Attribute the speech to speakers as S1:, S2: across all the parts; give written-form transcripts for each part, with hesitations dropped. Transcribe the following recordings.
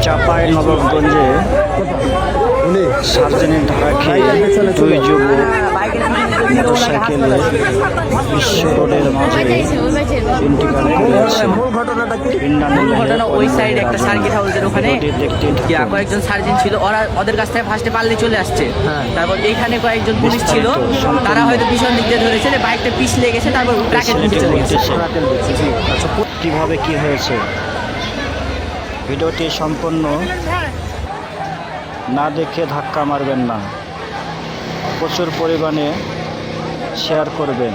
S1: চাঁপাইনবাবগঞ্জে সার্জেনের ধারা খেয়ে দুই যুবক মোটরসাইকেলে বিশ্ব রোডের মাঝে ইন্টিকাল করেছে।
S2: ঘটনা ওই সাইড একটা সার্কিট হাউসের ওখানে কয়েকজন সার্জন ছিল, ওদের কাছ থেকে ফার্স্টে পাল্লে চলে আসছে। তারপর এখানে কয়েকজন পুলিশ ছিল, তারা হয়তো পিছন দিক দিয়ে ধরেছে, বাইকটা পিছলে গেছে, তারপর ট্রাকের দিকে চলে গেছে।
S1: কিভাবে কি হয়েছে ভিডিওটি সম্পূর্ণ না দেখে ধাক্কা মারবেন না, প্রচুর পরিমাণে শেয়ার করবেন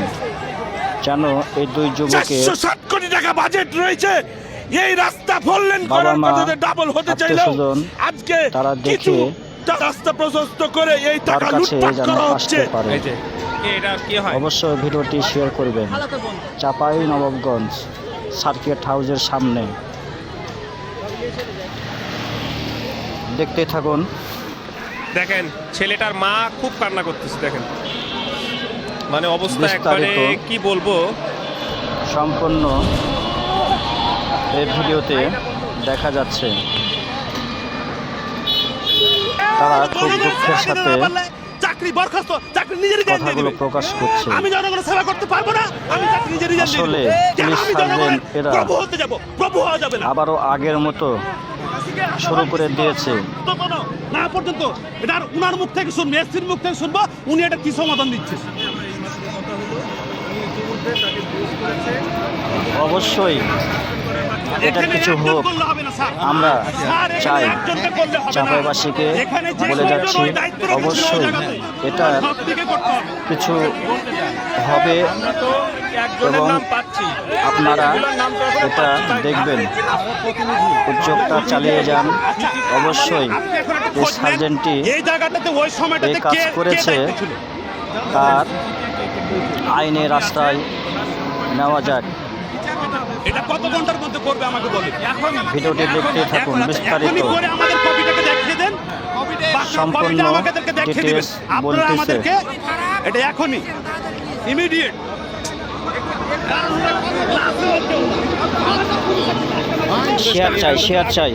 S1: যেন এই দুই যুবকের
S3: 7 কোটি টাকা বাজেট রয়েছে। এই রাস্তা ফললেন
S1: করার পদ্ধতি
S3: ডাবল হতে চাইলেও আজকে
S1: তারা দেখে
S3: রাস্তা প্রশস্ত করে এই
S1: তার
S3: টাকা
S1: কাছে
S3: লুটপাট
S1: যেন
S3: করা
S1: আসতে
S3: হচ্ছে।
S1: পারে। অবশ্যই ভিডিওটি শেয়ার করবেন। চাঁপাইনবাবগঞ্জ সার্কিট হাউসের সামনে দেখতে থাকুন।
S4: দেখেন ছেলেটার মা খুব কান্না করতেছে, দেখেন মানে অবস্থা একবারে কি বলবো।
S1: সম্পূর্ণ এই ভিডিওতে দেখা যাচ্ছে তারা খুব দুঃখের সাথে
S3: চাকরি বরখাস্ত, চাকরি নিজেরই
S1: কথাগুলো প্রকাশ করছে।
S3: আমি জনগণের সেবা করতে পারবো না, আমি চাকরি নিজেরই
S1: আসলে পুলিশ সার্জন এরা
S3: প্রভু হতে যাব, প্রভু হওয়া যাবে না।
S1: আবারও আগের মতো শুরু করে দিয়েছে।
S3: না পর্যন্ত এটার উনার মুখ থেকে শুনবো, এসপির মুখ থেকে শুনবো উনি এটা কি সমাধান দিচ্ছে।
S1: অবশ্যই এটা কিছু হোক, আমরা চাই। চাঁপাইবাসীকে বলে যাচ্ছি অবশ্যই এটা কিছু হবে এবং আপনারা এটা দেখবেন, উদ্যোগটা চালিয়ে যান। অবশ্যই এই সার্জেন্টটি এই কাজ করেছে তার আইনের রাস্তায় নেওয়া যাক।
S3: এটা কত ঘন্টার মধ্যে করবে আমাকে বলেন।
S1: ভিডিওটি দেখতে থাকুন বিস্তারিত,
S3: আমাদের কপিটাকে দেখিয়ে দেন,
S1: সম্পূর্ণ ডিটেইলস বলতেছে।
S3: এটা এখনই ইমিডিয়েট
S1: শেয়ার চাই।